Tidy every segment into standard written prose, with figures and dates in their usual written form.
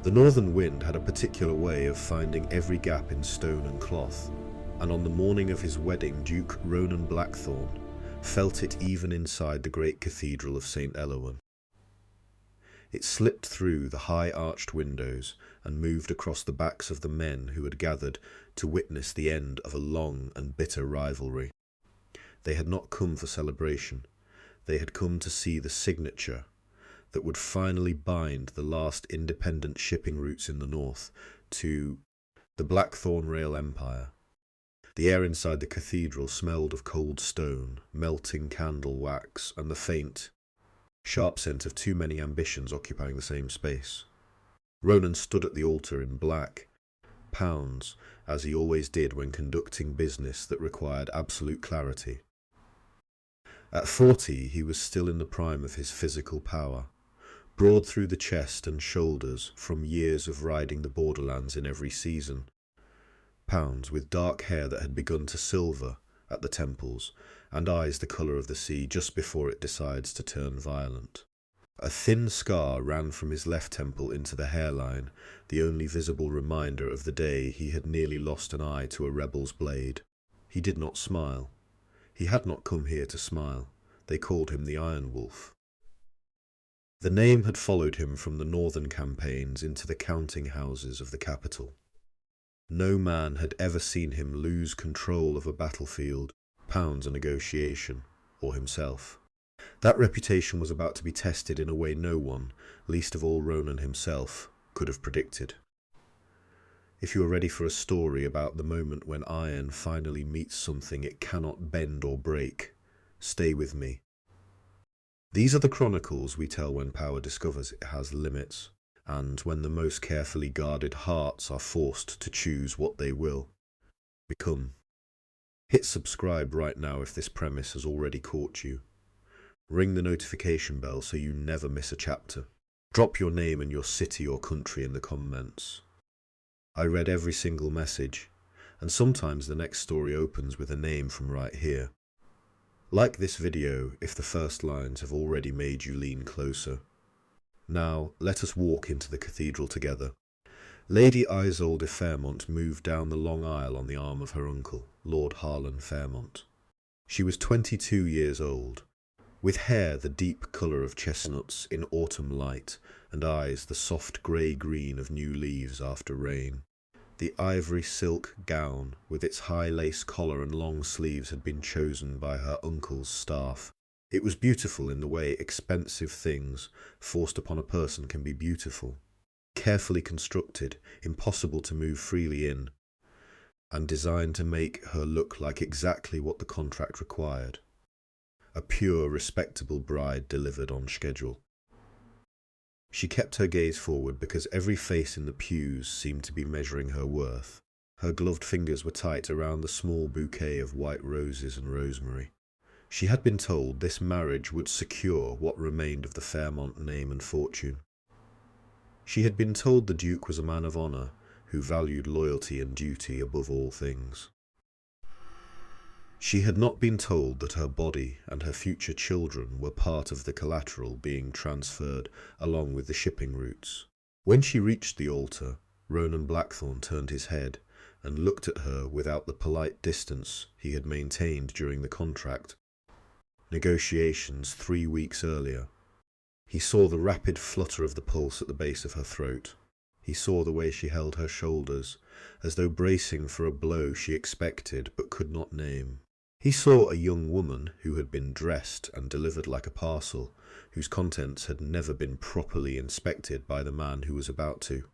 The northern wind had a particular way of finding every gap in stone and cloth, and on the morning of his wedding Duke Ronan Blackthorn felt it even inside the great cathedral of St. Elowen. It slipped through the high arched windows and moved across the backs of the men who had gathered to witness the end of a long and bitter rivalry. They had not come for celebration. They had come to see the signature that would finally bind the last independent shipping routes in the north to the Blackthorn Rail Empire. The air inside the cathedral smelled of cold stone, melting candle wax, and the faint, sharp scent of too many ambitions occupying the same space. Ronan stood at the altar in black pounds, as he always did when conducting business that required absolute clarity. At 40, he was still in the prime of his physical power, broad through the chest and shoulders from years of riding the borderlands in every season. Pounds, with dark hair that had begun to silver at the temples, and eyes the colour of the sea just before it decides to turn violent. A thin scar ran from his left temple into the hairline, the only visible reminder of the day he had nearly lost an eye to a rebel's blade. He did not smile. He had not come here to smile. They called him the Iron Wolf. The name had followed him from the northern campaigns into the counting houses of the capital. No man had ever seen him lose control of a battlefield, Pounds a negotiation, or himself. That reputation was about to be tested in a way no one, least of all Ronan himself, could have predicted. If you are ready for a story about the moment when iron finally meets something it cannot bend or break, stay with me. These are the chronicles we tell when power discovers it has limits, and when the most carefully guarded hearts are forced to choose what they will become. Hit subscribe right now if this premise has already caught you. Ring the notification bell so you never miss a chapter. Drop your name and your city or country in the comments. I read every single message, and sometimes the next story opens with a name from right here. Like this video if the first lines have already made you lean closer. Now, let us walk into the cathedral together. Lady Isolde de Fairmont moved down the long aisle on the arm of her uncle, Lord Harlan Fairmont. She was 22 years old, with hair the deep colour of chestnuts in autumn light, and eyes the soft grey-green of new leaves after rain. The ivory silk gown, with its high lace collar and long sleeves, had been chosen by her uncle's staff. It was beautiful in the way expensive things forced upon a person can be beautiful. Carefully constructed, impossible to move freely in, and designed to make her look like exactly what the contract required. A pure, respectable bride delivered on schedule. She kept her gaze forward because every face in the pews seemed to be measuring her worth. Her gloved fingers were tight around the small bouquet of white roses and rosemary. She had been told this marriage would secure what remained of the Fairmont name and fortune. She had been told the Duke was a man of honour, who valued loyalty and duty above all things. She had not been told that her body and her future children were part of the collateral being transferred along with the shipping routes. When she reached the altar, Ronan Blackthorn turned his head and looked at her without the polite distance he had maintained during the contract negotiations 3 weeks earlier. He saw the rapid flutter of the pulse at the base of her throat. He saw the way she held her shoulders, as though bracing for a blow she expected but could not name. He saw a young woman who had been dressed and delivered like a parcel, whose contents had never been properly inspected by the man who was about to,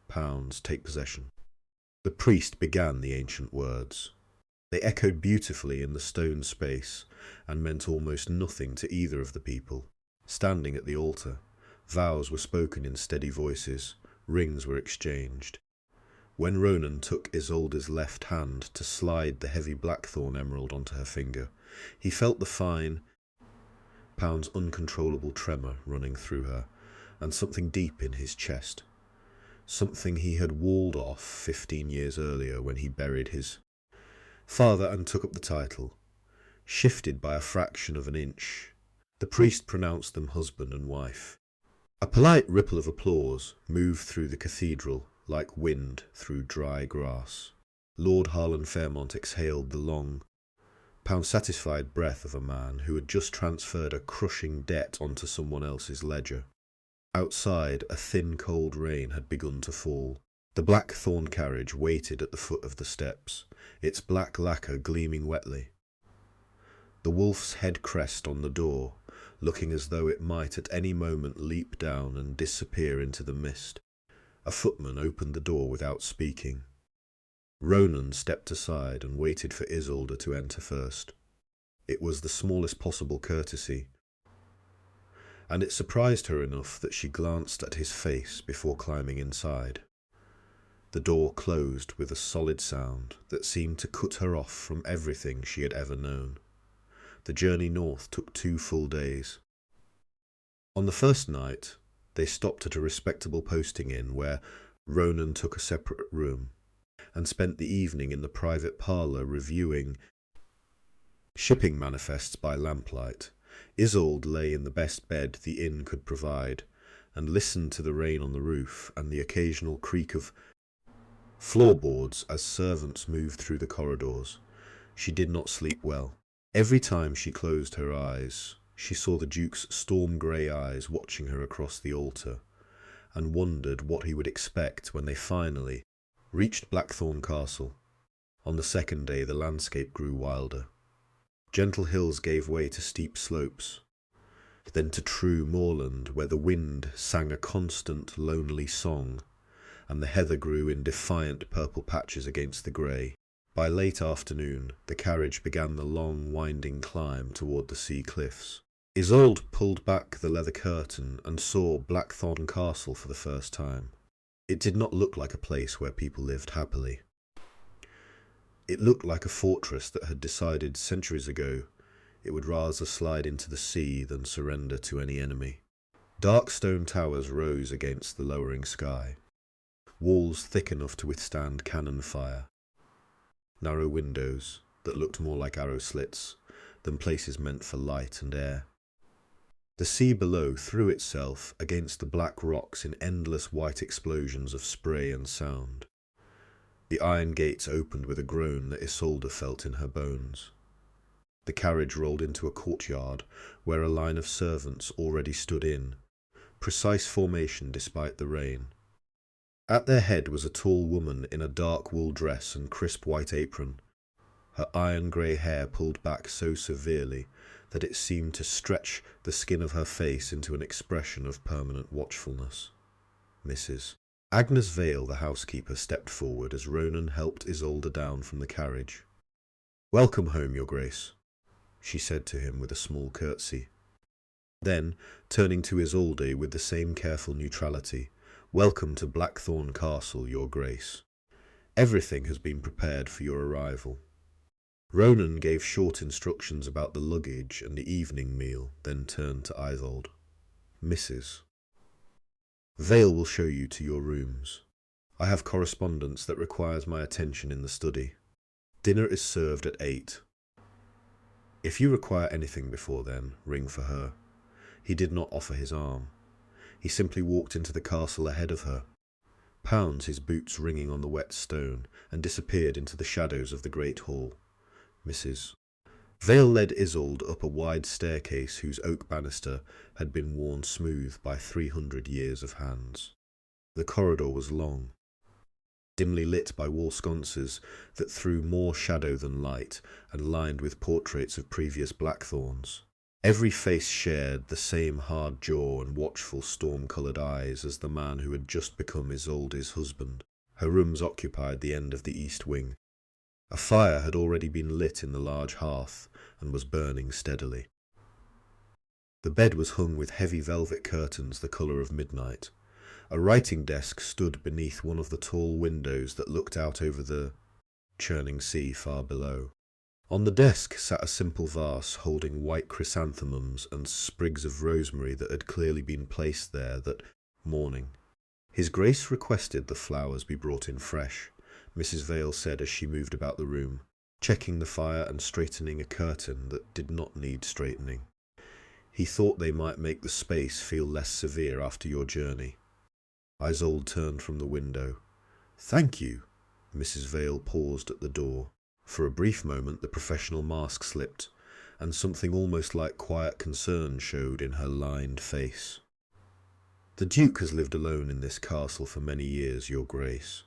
Pounds, take possession. The priest began the ancient words. They echoed beautifully in the stone space, and meant almost nothing to either of the people. Standing at the altar, vows were spoken in steady voices, rings were exchanged. When Ronan took Isolde's left hand to slide the heavy blackthorn emerald onto her finger, he felt the fine, Pounds' uncontrollable tremor running through her, and something deep in his chest. Something he had walled off 15 years earlier when he buried his father and took up the title. Shifted by a fraction of an inch, the priest pronounced them husband and wife. A polite ripple of applause moved through the cathedral like wind through dry grass. Lord Harlan Fairmont exhaled the long, pound-satisfied breath of a man who had just transferred a crushing debt onto someone else's ledger. Outside, a thin, cold rain had begun to fall. The blackthorn carriage waited at the foot of the steps, its black lacquer gleaming wetly. The wolf's head crest on the door, looking as though it might at any moment leap down and disappear into the mist. A footman opened the door without speaking. Ronan stepped aside and waited for Isolde to enter first. It was the smallest possible courtesy, and it surprised her enough that she glanced at his face before climbing inside. The door closed with a solid sound that seemed to cut her off from everything she had ever known. The journey north took 2 full days. On the first night, they stopped at a respectable posting inn where Ronan took a separate room and spent the evening in the private parlour reviewing shipping manifests by lamplight. Isolde lay in the best bed the inn could provide and listened to the rain on the roof and the occasional creak of floorboards as servants moved through the corridors. She did not sleep well. Every time she closed her eyes, she saw the Duke's storm-grey eyes watching her across the altar, and wondered what he would expect when they finally reached Blackthorn Castle. On the second day the landscape grew wilder. Gentle hills gave way to steep slopes, then to true moorland where the wind sang a constant lonely song, and the heather grew in defiant purple patches against the grey. By late afternoon, the carriage began the long, winding climb toward the sea cliffs. Isolde pulled back the leather curtain and saw Blackthorn Castle for the first time. It did not look like a place where people lived happily. It looked like a fortress that had decided centuries ago it would rather slide into the sea than surrender to any enemy. Dark stone towers rose against the lowering sky, walls thick enough to withstand cannon fire. Narrow windows that looked more like arrow slits than places meant for light and air. The sea below threw itself against the black rocks in endless white explosions of spray and sound. The iron gates opened with a groan that Isolde felt in her bones. The carriage rolled into a courtyard where a line of servants already stood in, precise formation despite the rain. At their head was a tall woman in a dark wool dress and crisp white apron, her iron-grey hair pulled back so severely that it seemed to stretch the skin of her face into an expression of permanent watchfulness. Mrs. Agnes Vale, the housekeeper, stepped forward as Ronan helped Isolde down from the carriage. "Welcome home, Your Grace," she said to him with a small curtsy. Then, turning to Isolde with the same careful neutrality, "Welcome to Blackthorn Castle, Your Grace. Everything has been prepared for your arrival." Ronan gave short instructions about the luggage and the evening meal, then turned to Isolde. "Mrs. Vale will show you to your rooms. I have correspondence that requires my attention in the study. Dinner is served at 8. If you require anything before then, ring for her." He did not offer his arm. He simply walked into the castle ahead of her, pounds his boots ringing on the wet stone, and disappeared into the shadows of the great hall. Mrs. Vale led Isolde up a wide staircase whose oak banister had been worn smooth by 300 years of hands. The corridor was long, dimly lit by wall sconces that threw more shadow than light, and lined with portraits of previous Blackthorns. Every face shared the same hard jaw and watchful storm-coloured eyes as the man who had just become Isolde's husband. Her rooms occupied the end of the east wing. A fire had already been lit in the large hearth and was burning steadily. The bed was hung with heavy velvet curtains the colour of midnight. A writing desk stood beneath one of the tall windows that looked out over the churning sea far below. On the desk sat a simple vase holding white chrysanthemums and sprigs of rosemary that had clearly been placed there that morning. "His Grace requested the flowers be brought in fresh," Mrs. Vale said as she moved about the room, checking the fire and straightening a curtain that did not need straightening. He thought they might make the space feel less severe after your journey. Isolde turned from the window. "Thank you." Mrs. Vale paused at the door. For a brief moment the professional mask slipped, and something almost like quiet concern showed in her lined face. "The Duke has lived alone in this castle for many years, Your Grace.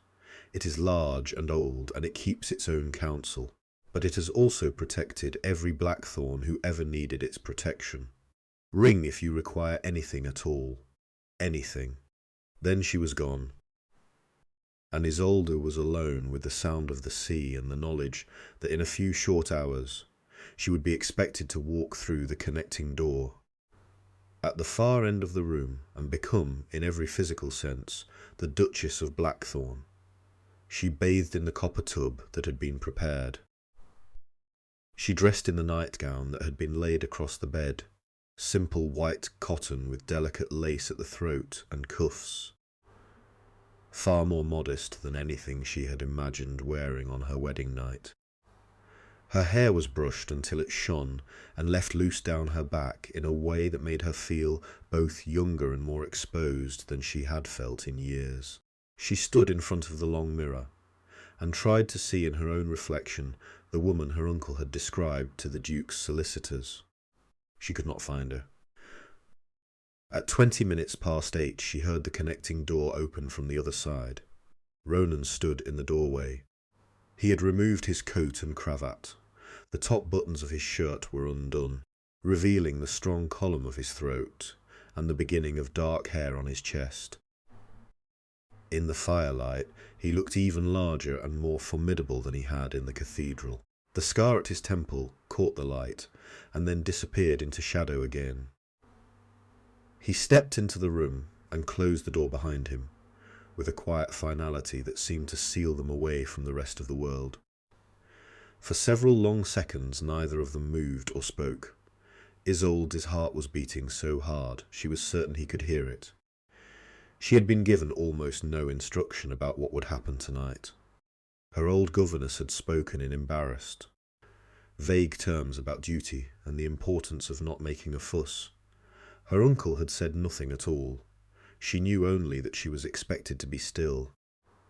It is large and old, and it keeps its own council, but it has also protected every Blackthorn who ever needed its protection. Ring if you require anything at all. Anything." Then she was gone, and Isolde was alone with the sound of the sea and the knowledge that in a few short hours she would be expected to walk through the connecting door. At the far end of the room, and become, in every physical sense, the Duchess of Blackthorn, she bathed in the copper tub that had been prepared. She dressed in the nightgown that had been laid across the bed, simple white cotton with delicate lace at the throat and cuffs, far more modest than anything she had imagined wearing on her wedding night. Her hair was brushed until it shone and left loose down her back in a way that made her feel both younger and more exposed than she had felt in years. She stood in front of the long mirror and tried to see in her own reflection the woman her uncle had described to the Duke's solicitors. She could not find her. At 20 minutes past 8 she heard the connecting door open from the other side. Ronan stood in the doorway. He had removed his coat and cravat. The top buttons of his shirt were undone, revealing the strong column of his throat and the beginning of dark hair on his chest. In the firelight he looked even larger and more formidable than he had in the cathedral. The scar at his temple caught the light and then disappeared into shadow again. He stepped into the room and closed the door behind him, with a quiet finality that seemed to seal them away from the rest of the world. For several long seconds neither of them moved or spoke. Isolde's heart was beating so hard she was certain he could hear it. She had been given almost no instruction about what would happen tonight. Her old governess had spoken in embarrassed, vague terms about duty and the importance of not making a fuss. Her uncle had said nothing at all. She knew only that she was expected to be still,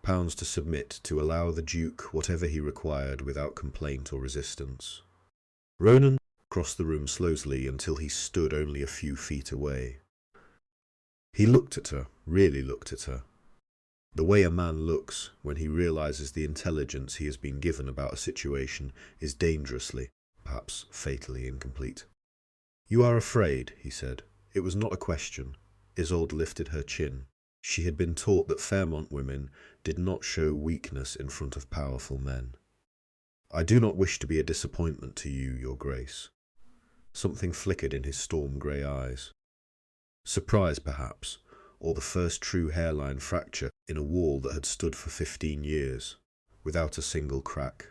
bound to submit to allow the Duke whatever he required without complaint or resistance. Ronan crossed the room slowly until he stood only a few feet away. He looked at her, really looked at her, the way a man looks when he realizes the intelligence he has been given about a situation is dangerously, perhaps fatally incomplete. "You are afraid," he said. It was not a question. Isolde lifted her chin. She had been taught that Fairmont women did not show weakness in front of powerful men. "I do not wish to be a disappointment to you, Your Grace." Something flickered in his storm-grey eyes. Surprise, perhaps, or the first true hairline fracture in a wall that had stood for 15 years, without a single crack.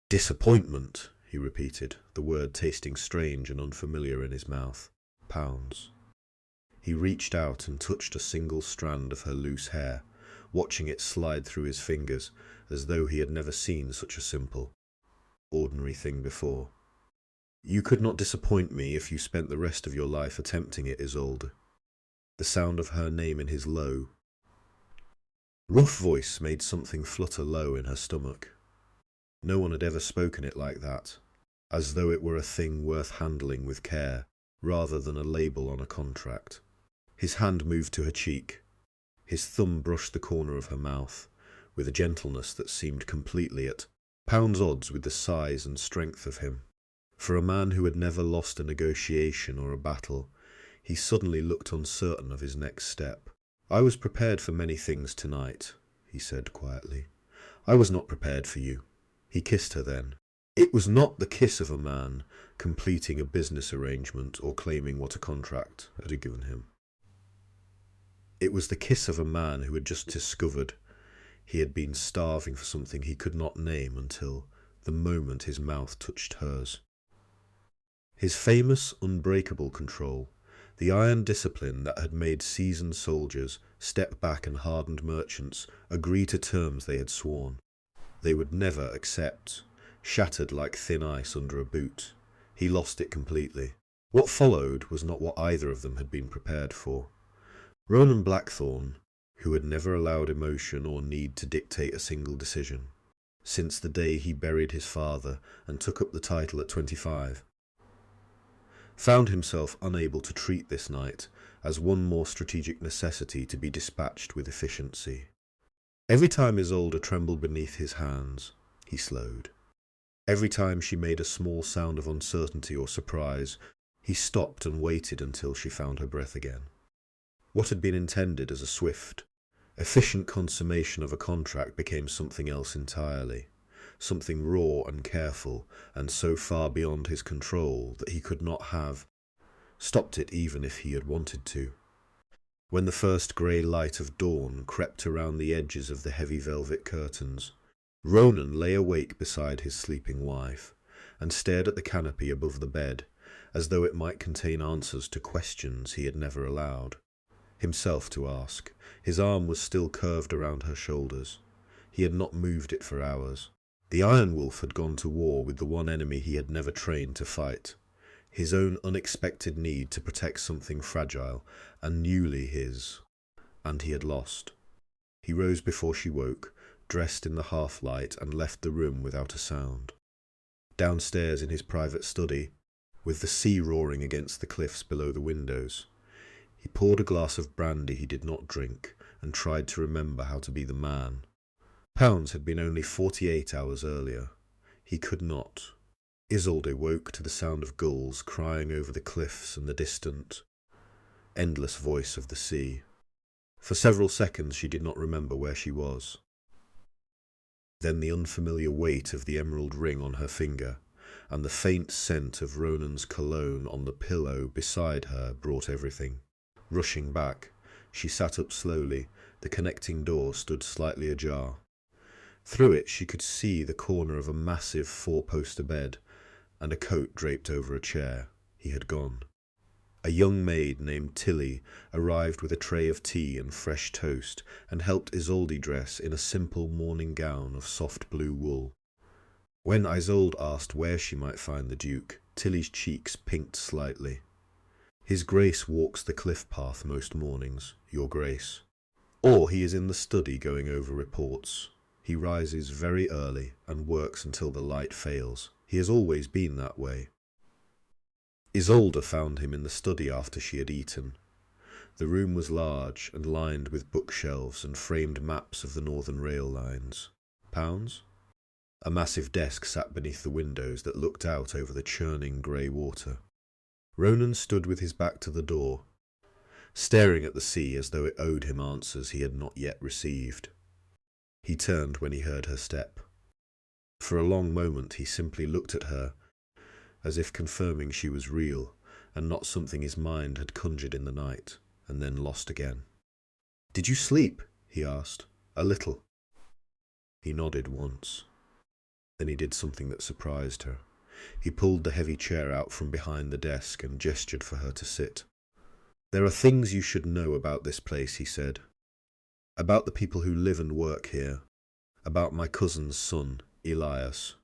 "Disappointment," he repeated, the word tasting strange and unfamiliar in his mouth. "Pounds." He reached out and touched a single strand of her loose hair, watching it slide through his fingers as though he had never seen such a simple, ordinary thing before. "You could not disappoint me if you spent the rest of your life attempting it, Isolde." The sound of her name in his low, rough voice made something flutter low in her stomach. No one had ever spoken it like that, as though it were a thing worth handling with care, rather than a label on a contract. His hand moved to her cheek. His thumb brushed the corner of her mouth, with a gentleness that seemed completely at pounds odds with the size and strength of him. For a man who had never lost a negotiation or a battle, he suddenly looked uncertain of his next step. "I was prepared for many things tonight," he said quietly. "I was not prepared for you." He kissed her then. It was not the kiss of a man completing a business arrangement or claiming what a contract had given him. It was the kiss of a man who had just discovered he had been starving for something he could not name until the moment his mouth touched hers. His famous, unbreakable control, the iron discipline that had made seasoned soldiers step back and hardened merchants agree to terms they had sworn they would never accept, shattered like thin ice under a boot. He lost it completely. What followed was not what either of them had been prepared for. Ronan Blackthorne, who had never allowed emotion or need to dictate a single decision, since the day he buried his father and took up the title at 25, found himself unable to treat this night as one more strategic necessity to be dispatched with efficiency. Every time Isolde trembled beneath his hands, he slowed. Every time she made a small sound of uncertainty or surprise, he stopped and waited until she found her breath again. What had been intended as a swift, efficient consummation of a contract became something else entirely, something raw and careful, and so far beyond his control that he could not have stopped it even if he had wanted to. When the first grey light of dawn crept around the edges of the heavy velvet curtains, Ronan lay awake beside his sleeping wife, and stared at the canopy above the bed, as though it might contain answers to questions he had never allowed himself to ask. His arm was still curved around her shoulders. He had not moved it for hours. The Iron Wolf had gone to war with the one enemy he had never trained to fight, his own unexpected need to protect something fragile and newly his, and he had lost. He rose before she woke, dressed in the half-light, and left the room without a sound. Downstairs in his private study, with the sea roaring against the cliffs below the windows, he poured a glass of brandy he did not drink and tried to remember how to be the man. Pounds had been only 48 hours earlier. He could not. Isolde woke to the sound of gulls crying over the cliffs and the distant, endless voice of the sea. For several seconds she did not remember where she was. Then the unfamiliar weight of the emerald ring on her finger, and the faint scent of Ronan's cologne on the pillow beside her brought everything rushing back. She sat up slowly. The connecting door stood slightly ajar. Through it she could see the corner of a massive four-poster bed, and a coat draped over a chair. He had gone. A young maid named Tilly arrived with a tray of tea and fresh toast, and helped Isolde dress in a simple morning gown of soft blue wool. When Isolde asked where she might find the Duke, Tilly's cheeks pinked slightly. "His Grace walks the cliff path most mornings, Your Grace. Or he is in the study going over reports. He rises very early and works until the light fails. He has always been that way." Isolde found him in the study after she had eaten. The room was large and lined with bookshelves and framed maps of the northern rail lines. Pounds? A massive desk sat beneath the windows that looked out over the churning grey water. Ronan stood with his back to the door, staring at the sea as though it owed him answers he had not yet received. He turned when he heard her step. For a long moment he simply looked at her, as if confirming she was real, and not something his mind had conjured in the night, and then lost again. "Did you sleep?" he asked. "A little." He nodded once. Then he did something that surprised her. He pulled the heavy chair out from behind the desk and gestured for her to sit. "There are things you should know about this place," he said. "About the people who live and work here. About my cousin's son, Elias.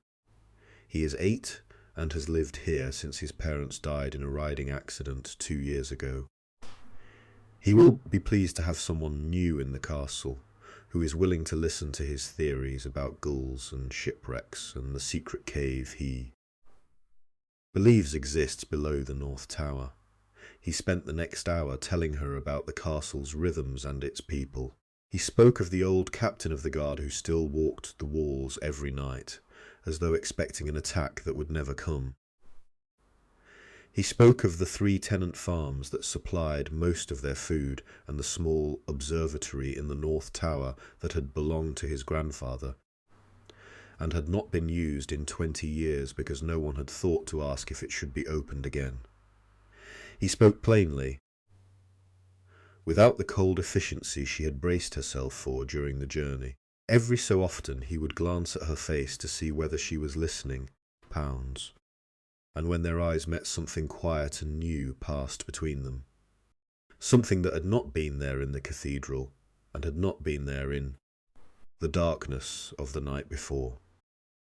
He is 8 and has lived here since his parents died in a riding accident 2 years ago. He will be pleased to have someone new in the castle, who is willing to listen to his theories about gulls and shipwrecks and the secret cave he believes exists below the North Tower." He spent the next hour telling her about the castle's rhythms and its people. He spoke of the old captain of the guard who still walked the walls every night, as though expecting an attack that would never come. He spoke of the 3 tenant farms that supplied most of their food and the small observatory in the North Tower that had belonged to his grandfather and had not been used in 20 years because no one had thought to ask if it should be opened again. He spoke plainly, without the cold efficiency she had braced herself for during the journey. Every so often he would glance at her face to see whether she was listening. Pounds. And when their eyes met, something quiet and new passed between them. Something that had not been there in the cathedral, and had not been there in the darkness of the night before.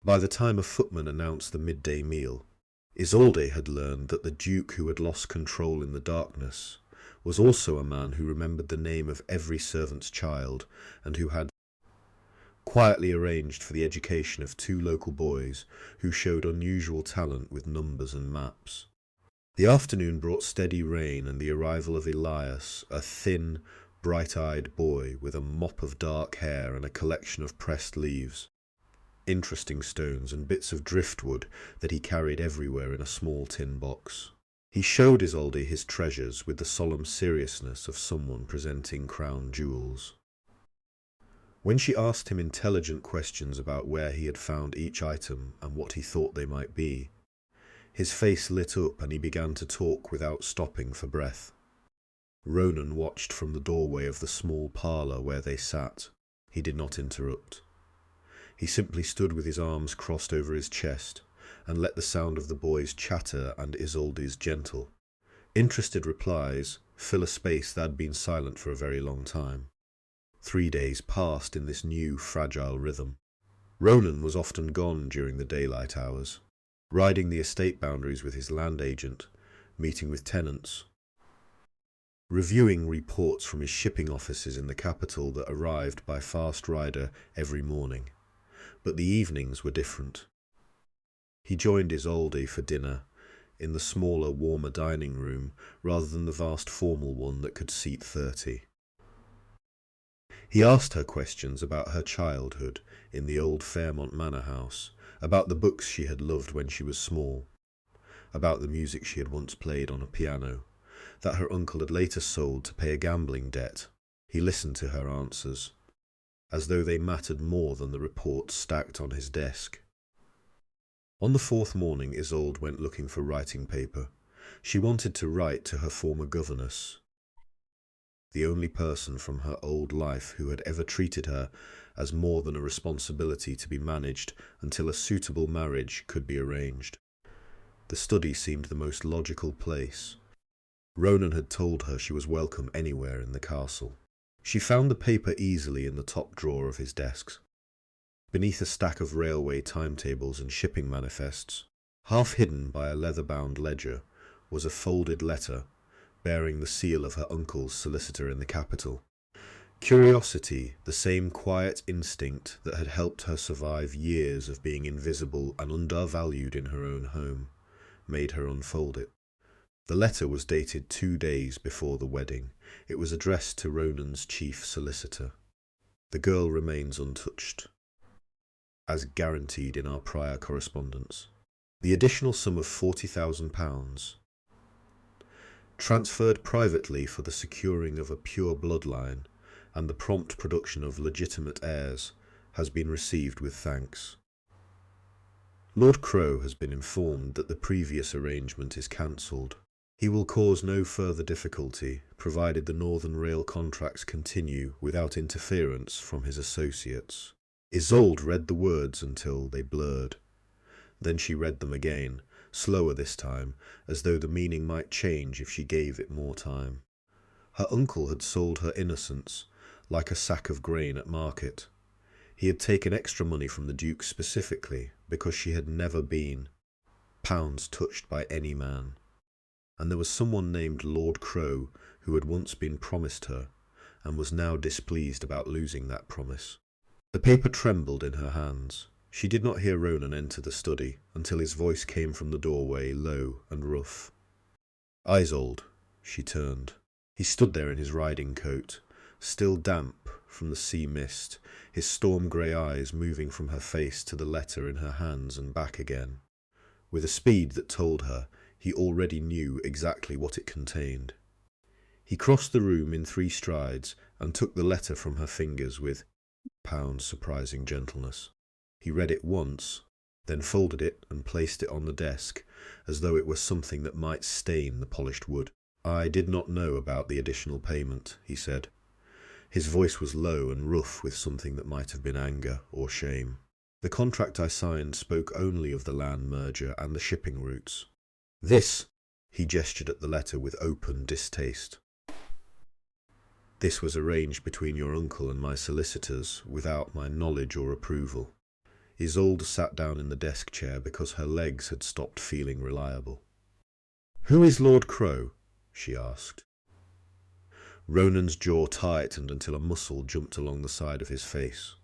By the time a footman announced the midday meal, Isolde had learned that the Duke who had lost control in the darkness was also a man who remembered the name of every servant's child and who had quietly arranged for the education of two local boys who showed unusual talent with numbers and maps. The afternoon brought steady rain and the arrival of Elias, a thin, bright-eyed boy with a mop of dark hair and a collection of pressed leaves, interesting stones and bits of driftwood that he carried everywhere in a small tin box. He showed Isolde his treasures with the solemn seriousness of someone presenting crown jewels. When she asked him intelligent questions about where he had found each item and what he thought they might be, his face lit up and he began to talk without stopping for breath. Ronan watched from the doorway of the small parlour where they sat. He did not interrupt. He simply stood with his arms crossed over his chest and let the sound of the boys' chatter and Isolde's gentle, interested replies fill a space that had been silent for a very long time. 3 days passed in this new, fragile rhythm. Ronan was often gone during the daylight hours, riding the estate boundaries with his land agent, meeting with tenants, reviewing reports from his shipping offices in the capital that arrived by fast rider every morning. But the evenings were different. He joined Isolde for dinner in the smaller, warmer dining room rather than the vast formal one that could seat 30. He asked her questions about her childhood in the old Fairmont Manor house, about the books she had loved when she was small, about the music she had once played on a piano, that her uncle had later sold to pay a gambling debt. He listened to her answers, as though they mattered more than the reports stacked on his desk. On the 4th morning, Isolde went looking for writing paper. She wanted to write to her former governess, the only person from her old life who had ever treated her as more than a responsibility to be managed until a suitable marriage could be arranged. The study seemed the most logical place. Ronan had told her she was welcome anywhere in the castle. She found the paper easily in the top drawer of his desk. Beneath a stack of railway timetables and shipping manifests, half hidden by a leather-bound ledger, was a folded letter bearing the seal of her uncle's solicitor in the capital. Curiosity, the same quiet instinct that had helped her survive years of being invisible and undervalued in her own home, made her unfold it. The letter was dated 2 days before the wedding. It was addressed to Ronan's chief solicitor. The girl remains untouched, as guaranteed in our prior correspondence. The additional sum of £40,000, transferred privately for the securing of a pure bloodline and the prompt production of legitimate heirs, has been received with thanks. Lord Crowe has been informed that the previous arrangement is cancelled. He will cause no further difficulty, provided the Northern Rail contracts continue without interference from his associates. Isolde read the words until they blurred. Then she read them again, slower this time, as though the meaning might change if she gave it more time. Her uncle had sold her innocence, like a sack of grain at market. He had taken extra money from the Duke specifically because she had never been pounds touched by any man. And there was someone named Lord Crowe who had once been promised her, and was now displeased about losing that promise. The paper trembled in her hands. She did not hear Ronan enter the study until his voice came from the doorway, low and rough. Isolde, she turned. He stood there in his riding coat, still damp from the sea mist, his storm-grey eyes moving from her face to the letter in her hands and back again, with a speed that told her he already knew exactly what it contained. He crossed the room in 3 strides and took the letter from her fingers with surprising gentleness. He read it once, then folded it and placed it on the desk, as though it were something that might stain the polished wood. "I did not know about the additional payment," he said. His voice was low and rough with something that might have been anger or shame. "The contract I signed spoke only of the land merger and the shipping routes. This," he gestured at the letter with open distaste, "this was arranged between your uncle and my solicitors without my knowledge or approval." Isolde sat down in the desk chair because her legs had stopped feeling reliable. "Who is Lord Crow?" she asked. Ronan's jaw tightened until a muscle jumped along the side of his face.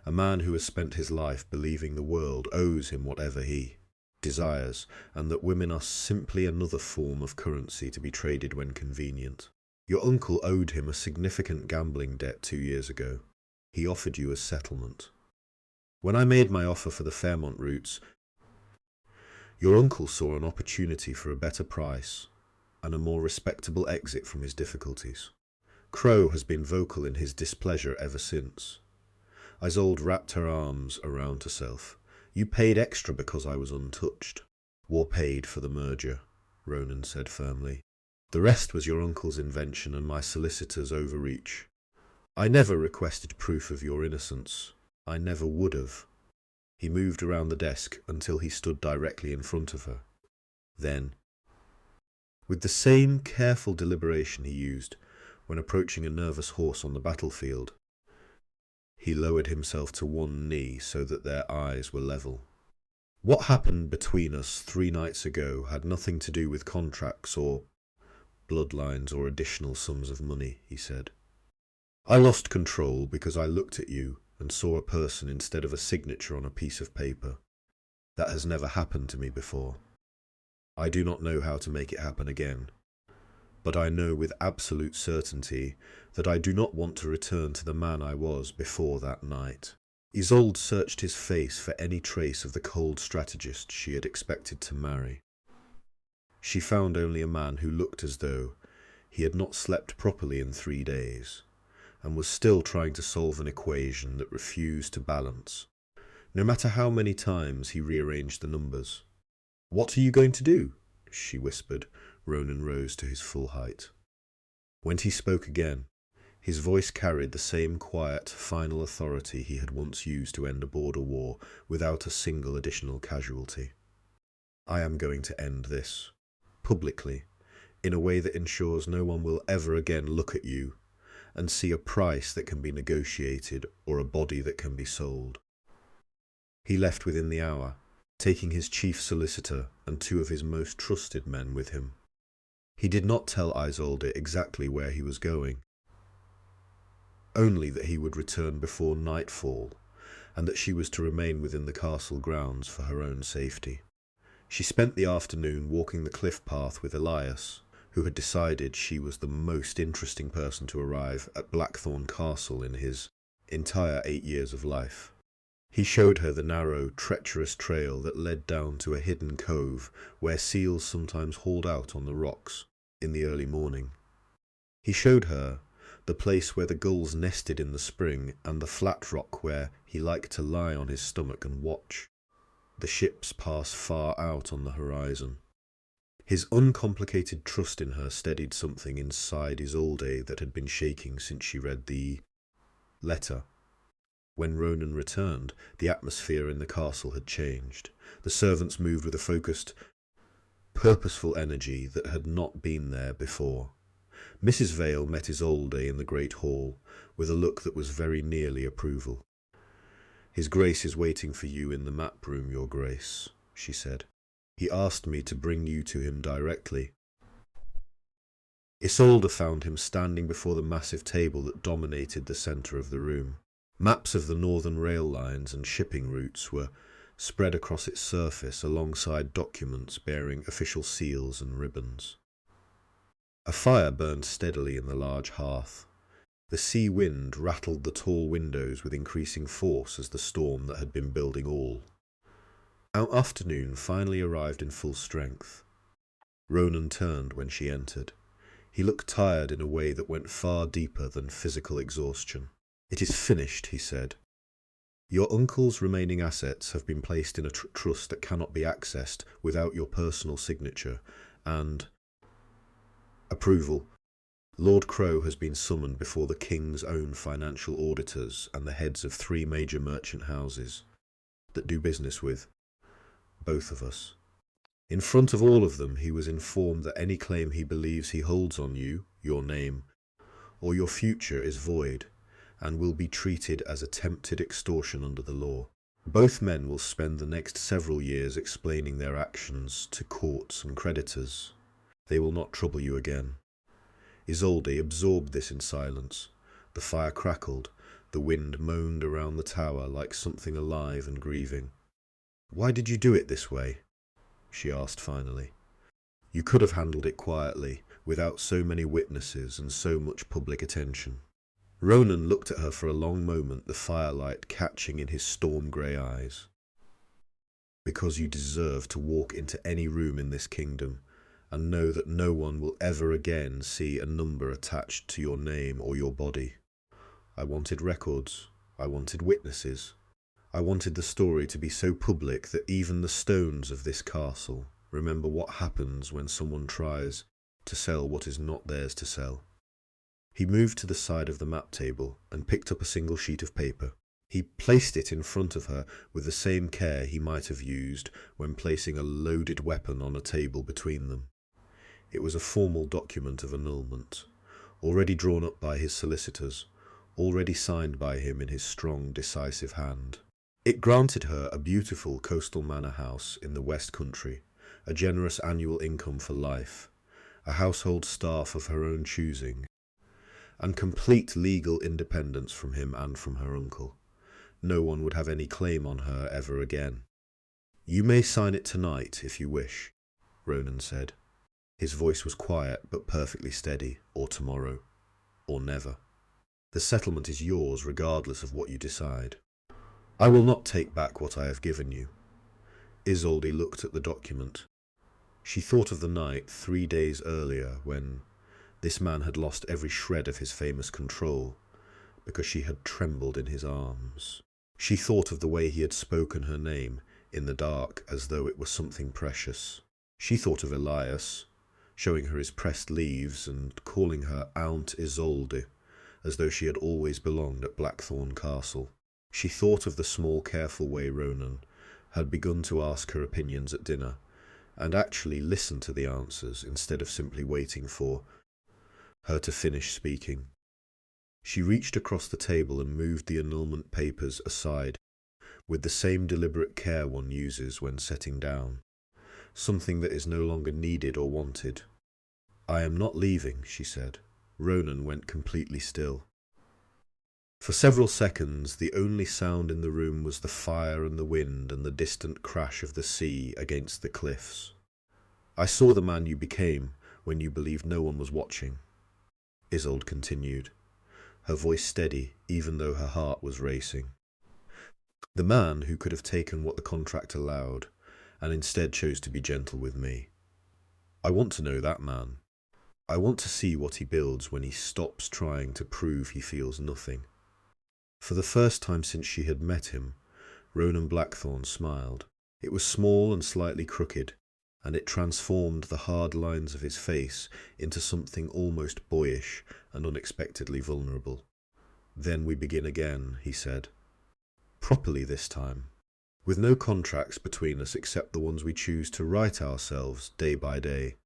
A man who has spent his life believing the world owes him whatever he desires, and that women are simply another form of currency to be traded when convenient. Your uncle owed him a significant gambling debt 2 years ago. He offered you a settlement. When I made my offer for the Fairmont routes, your uncle saw an opportunity for a better price and a more respectable exit from his difficulties. Crow has been vocal in his displeasure ever since. Isolde wrapped her arms around herself. "You paid extra because I was untouched." "War paid for the merger," Ronan said firmly. "The rest was your uncle's invention and my solicitor's overreach. I never requested proof of your innocence. I never would have." He moved around the desk until he stood directly in front of her. Then, with the same careful deliberation he used when approaching a nervous horse on the battlefield, he lowered himself to one knee so that their eyes were level. "What happened between us 3 nights ago had nothing to do with contracts or bloodlines or additional sums of money," he said. "I lost control because I looked at you and saw a person instead of a signature on a piece of paper. That has never happened to me before. I do not know how to make it happen again. But I know with absolute certainty that I do not want to return to the man I was before that night." Isolde searched his face for any trace of the cold strategist she had expected to marry. She found only a man who looked as though he had not slept properly in 3 days, and was still trying to solve an equation that refused to balance, no matter how many times he rearranged the numbers. "What are you going to do?" she whispered. Ronan rose to his full height. When he spoke again, his voice carried the same quiet, final authority he had once used to end a border war without a single additional casualty. "I am going to end this, publicly, in a way that ensures no one will ever again look at you and see a price that can be negotiated or a body that can be sold." He left within the hour, taking his chief solicitor and 2 of his most trusted men with him. He did not tell Isolde exactly where he was going, only that he would return before nightfall, and that she was to remain within the castle grounds for her own safety. She spent the afternoon walking the cliff path with Elias, who had decided she was the most interesting person to arrive at Blackthorn Castle in his entire 8 years of life. He showed her the narrow, treacherous trail that led down to a hidden cove where seals sometimes hauled out on the rocks in the early morning. He showed her the place where the gulls nested in the spring and the flat rock where he liked to lie on his stomach and watch the ships pass far out on the horizon. His uncomplicated trust in her steadied something inside Isolde that had been shaking since she read the letter. When Ronan returned, the atmosphere in the castle had changed. The servants moved with a focused, purposeful energy that had not been there before. Mrs. Vale met Isolde in the great hall with a look that was very nearly approval. "His Grace is waiting for you in the map room, Your Grace," she said. "He asked me to bring you to him directly." Isolde found him standing before the massive table that dominated the centre of the room. Maps of the northern rail lines and shipping routes were spread across its surface alongside documents bearing official seals and ribbons. A fire burned steadily in the large hearth. The sea wind rattled the tall windows with increasing force as the storm that had been building all. Our afternoon finally arrived in full strength. Ronan turned when she entered. He looked tired in a way that went far deeper than physical exhaustion. "It is finished," he said. "Your uncle's remaining assets have been placed in a trust that cannot be accessed without your personal signature and approval. Lord Crow has been summoned before the King's own financial auditors and the heads of 3 major merchant houses that do business with both of us. In front of all of them, he was informed that any claim he believes he holds on you, your name, or your future is void and will be treated as attempted extortion under the law. Both men will spend the next several years explaining their actions to courts and creditors. They will not trouble you again. Isolde absorbed this in silence. The fire crackled. The wind moaned around the tower like something alive and grieving. "Why did you do it this way?" she asked finally. "You could have handled it quietly, without so many witnesses and so much public attention." Ronan looked at her for a long moment, the firelight catching in his storm-grey eyes. "Because you deserve to walk into any room in this kingdom and know that no one will ever again see a number attached to your name or your body. I wanted records. I wanted witnesses. I wanted the story to be so public that even the stones of this castle remember what happens when someone tries to sell what is not theirs to sell." He moved to the side of the map table and picked up a single sheet of paper. He placed it in front of her with the same care he might have used when placing a loaded weapon on a table between them. It was a formal document of annulment, already drawn up by his solicitors, already signed by him in his strong, decisive hand. It granted her a beautiful coastal manor house in the West Country, a generous annual income for life, a household staff of her own choosing, and complete legal independence from him and from her uncle. No one would have any claim on her ever again. "You may sign it tonight if you wish," Ronan said. His voice was quiet but perfectly steady, or tomorrow, or never. "The settlement is yours regardless of what you decide. I will not take back what I have given you." Isolde looked at the document. She thought of the night 3 days earlier when this man had lost every shred of his famous control because she had trembled in his arms. She thought of the way he had spoken her name in the dark as though it were something precious. She thought of Elias, showing her his pressed leaves and calling her Aunt Isolde, as though she had always belonged at Blackthorn Castle. She thought of the small, careful way Ronan had begun to ask her opinions at dinner, and actually listened to the answers instead of simply waiting for her to finish speaking. She reached across the table and moved the annulment papers aside, with the same deliberate care one uses when setting down something that is no longer needed or wanted. "I am not leaving," she said. Ronan went completely still. For several seconds, the only sound in the room was the fire and the wind and the distant crash of the sea against the cliffs. "I saw the man you became when you believed no one was watching," Isolde continued, her voice steady even though her heart was racing. "The man who could have taken what the contract allowed and instead chose to be gentle with me. I want to know that man. I want to see what he builds when he stops trying to prove he feels nothing." For the first time since she had met him, Ronan Blackthorn smiled. It was small and slightly crooked, and it transformed the hard lines of his face into something almost boyish and unexpectedly vulnerable. "Then we begin again," he said. "Properly this time, with no contracts between us except the ones we choose to write ourselves day by day,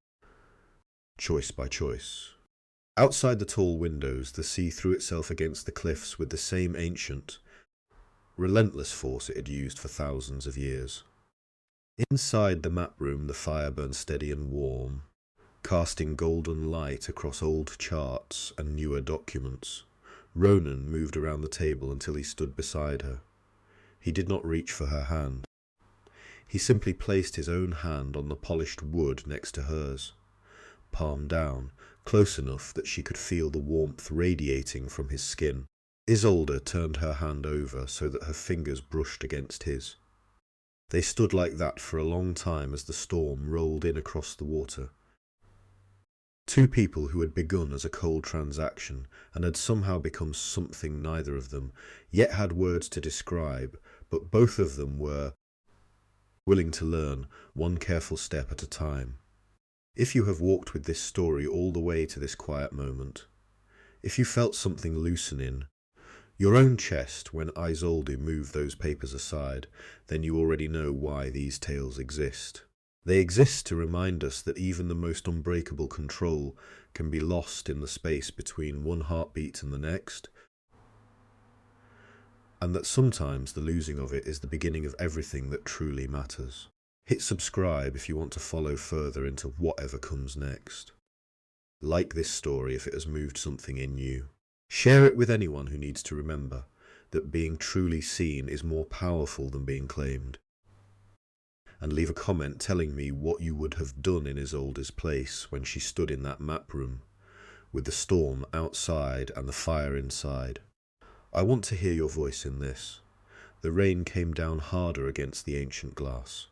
choice by choice." Outside the tall windows, the sea threw itself against the cliffs with the same ancient, relentless force it had used for thousands of years. Inside the map room, the fire burned steady and warm, casting golden light across old charts and newer documents. Ronan moved around the table until he stood beside her. He did not reach for her hand. He simply placed his own hand on the polished wood next to hers, palm down, close enough that she could feel the warmth radiating from his skin. Isolde turned her hand over so that her fingers brushed against his. They stood like that for a long time as the storm rolled in across the water. Two people who had begun as a cold transaction and had somehow become something neither of them yet had words to describe, but both of them were willing to learn, one careful step at a time. If you have walked with this story all the way to this quiet moment, if you felt something loosen in your own chest when Isolde moved those papers aside, then you already know why these tales exist. They exist to remind us that even the most unbreakable control can be lost in the space between one heartbeat and the next, and that sometimes the losing of it is the beginning of everything that truly matters. Hit subscribe if you want to follow further into whatever comes next. Like this story if it has moved something in you. Share it with anyone who needs to remember that being truly seen is more powerful than being claimed. And leave a comment telling me what you would have done in Isolde's place when she stood in that map room, with the storm outside and the fire inside. I want to hear your voice in this. The rain came down harder against the ancient glass.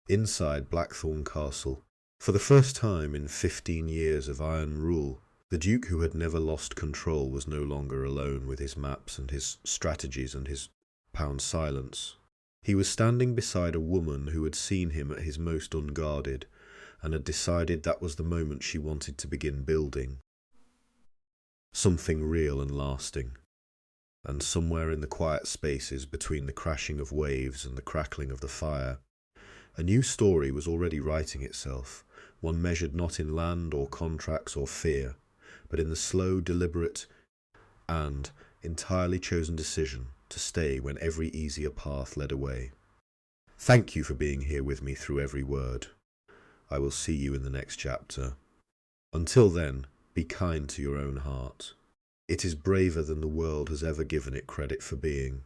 Inside Blackthorn Castle, for the first time in 15 years of iron rule, the Duke who had never lost control was no longer alone with his maps and his strategies and his pound silence. He was standing beside a woman who had seen him at his most unguarded and had decided that was the moment she wanted to begin building. Something real and lasting. And somewhere in the quiet spaces between the crashing of waves and the crackling of the fire, a new story was already writing itself, one measured not in land or contracts or fear, but in the slow, deliberate and entirely chosen decision to stay when every easier path led away. Thank you for being here with me through every word. I will see you in the next chapter. Until then, be kind to your own heart. It is braver than the world has ever given it credit for being.